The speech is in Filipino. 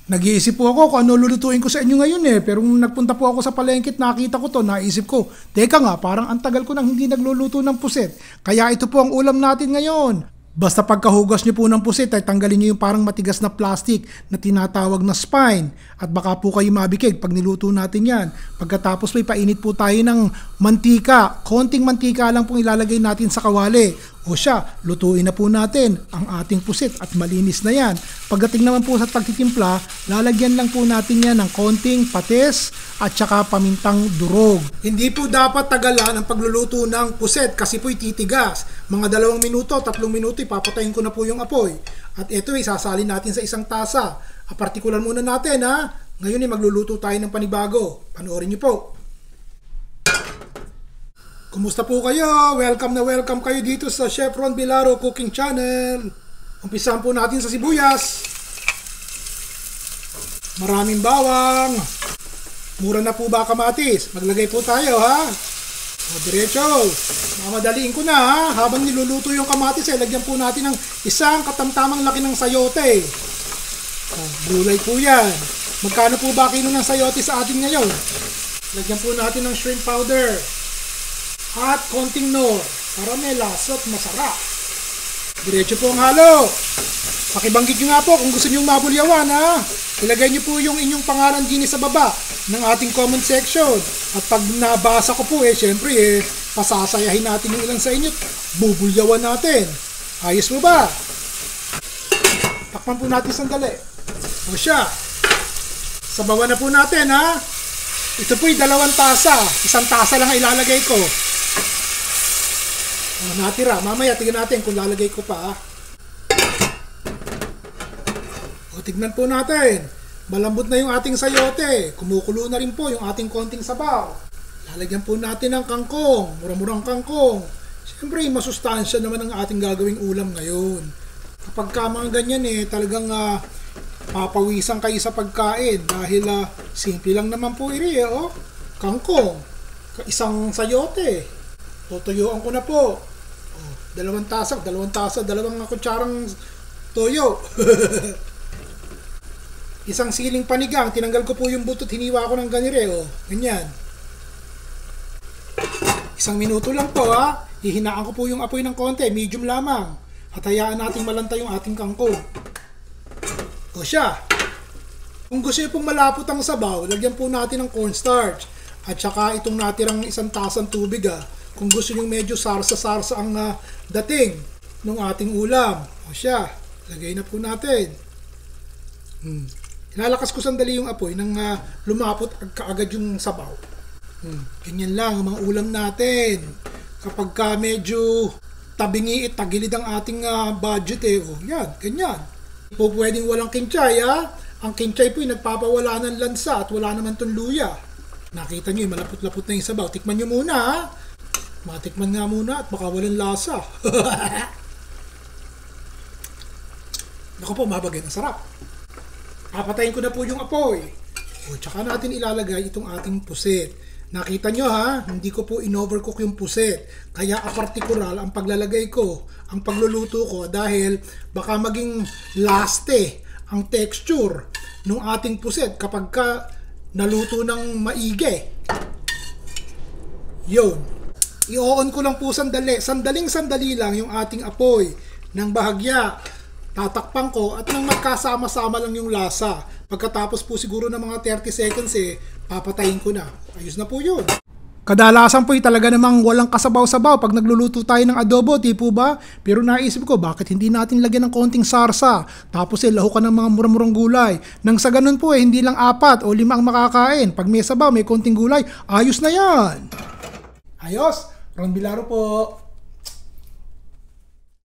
Nag-iisip po ako kung ano lulutuin ko sa inyo ngayon pero nung nagpunta po ako sa palengke at nakita ko to, naisip ko, teka nga, parang ang tagal ko nang hindi nagluluto ng pusit. Kaya ito po ang ulam natin ngayon. Basta pagkahugas niyo po ng pusit ay tanggalin niyo yung parang matigas na plastic na tinatawag na spine. At baka po kayo mabikig pag niluto natin yan. Pagkatapos may painit po tayo ng mantika. Konting mantika lang pong ilalagay natin sa kawali. O siya, lutuin na po natin ang ating pusit at malinis na yan. Pagdating naman po sa pagtitimpla, lalagyan lang po natin yan ng konting patis at saka pamintang durog. Hindi po dapat tagalan ang pagluluto ng pusit kasi po'y titigas. Mga 2 minuto, 3 minuto, papatayin ko na po yung apoy. At ito isasalin natin sa isang tasa. Partikular muna natin ha. Ngayon magluluto tayo ng panibago. Panoorin niyo po. Kumusta po kayo? Welcome na welcome kayo dito sa Chef Ron Bilaro Cooking Channel. Umpisahan po natin sa sibuyas. Maraming bawang. Mura na po ba kamatis? Maglagay po tayo ha. O diretso. Mamadaliin ko na ha. Habang niluluto yung kamatis lagyan po natin ng isang katamtamang laki ng sayote. Gulay po yan. Magkano po ba kilo ng sayote sa atin ngayon? Lagyan po natin ng shrimp powder. At konting nor para may lasa at masarap. Diretso po ang halo. Pakibanggit nyo nga po kung gusto nyo mabulyawan ha. Ilagay nyo po yung inyong pangalan din sa baba ng ating comment section. At pag nabasa ko po syempre pasasayahin natin yung ilan sa inyo. Bubulyawan natin. Ayos mo ba? Takpan po natin sandali. O siya. Sabawan na po natin ha. Ito po'y 2 tasa. 1 tasa lang ilalagay ko. Natira. Mamaya tignan natin kung lalagay ko pa. O tignan po natin. Malambot na yung ating sayote. Kumukulo na rin po yung ating konting sabaw. Lalagyan po natin ng kangkong. Mura-murang kangkong. Siyempre masustansya naman ang ating gagawing ulam ngayon. Kapag ka mga ganyan talagang papawisan kayo sa pagkain. Dahil simple lang naman po kangkong. Isang sayote. Tutuyuan ko na po. 2 tasa, 2 kutsarang toyo. Isang siling panigang, tinanggal ko po yung butot, hiniwa ko ng ganire, ganyan. 1 minuto lang po hihinaan ko po yung apoy ng konti, medium lamang. At hayaan nating malanta yung ating kangkong. O siya. Kung gusto nyo pong malapot ang sabaw, lagyan po natin ng cornstarch. At saka itong natirang 1 tasang tubig Kung gusto nyo medyo sarsa-sarsa ang dating ng ating ulam. O siya, lagay na po natin. Ilalakas ko sandali yung apoy nang lumapot kaagad yung sabaw. Ganyan lang ang mga ulam natin. Kapag medyo tabingi at tagilid ang ating budget yan, ganyan. Po pwedeng walang kinchay Ang kinchay po nagpapawala ng lansa at wala naman tong luya. Nakita nyo malapot-lapot na yung sabaw. Tikman nyo muna Matikman nga muna at baka walang lasa. Naku po, mabagay. Ang sarap. Papatayin ko na po yung apoy. Tsaka natin ilalagay itong ating pusit. Nakita nyo hindi ko po in-overcook yung pusit. Kaya partikular ang paglalagay ko, ang pagluluto ko dahil baka maging laste ang texture ng ating pusit kapag ka naluto ng maigi. Yun. I-on ko lang po sandali. Sandaling-sandali lang yung ating apoy ng bahagya. Tatakpan ko at nang magkasama-sama lang yung lasa. Pagkatapos po siguro ng mga 30 seconds papatayin ko na. Ayos na po yun. Kadalasan po talaga namang walang kasabaw-sabaw pag nagluluto tayo ng adobo, di po ba? Pero naisip ko, bakit hindi natin lagyan ng konting sarsa? Tapos lahukan ng mga mura-murang gulay. Nang sa ganun po hindi lang 4 o 5 ang makakain. Pag may sabaw, may konting gulay, ayos na yan. Ayos! Ron Bilaro po.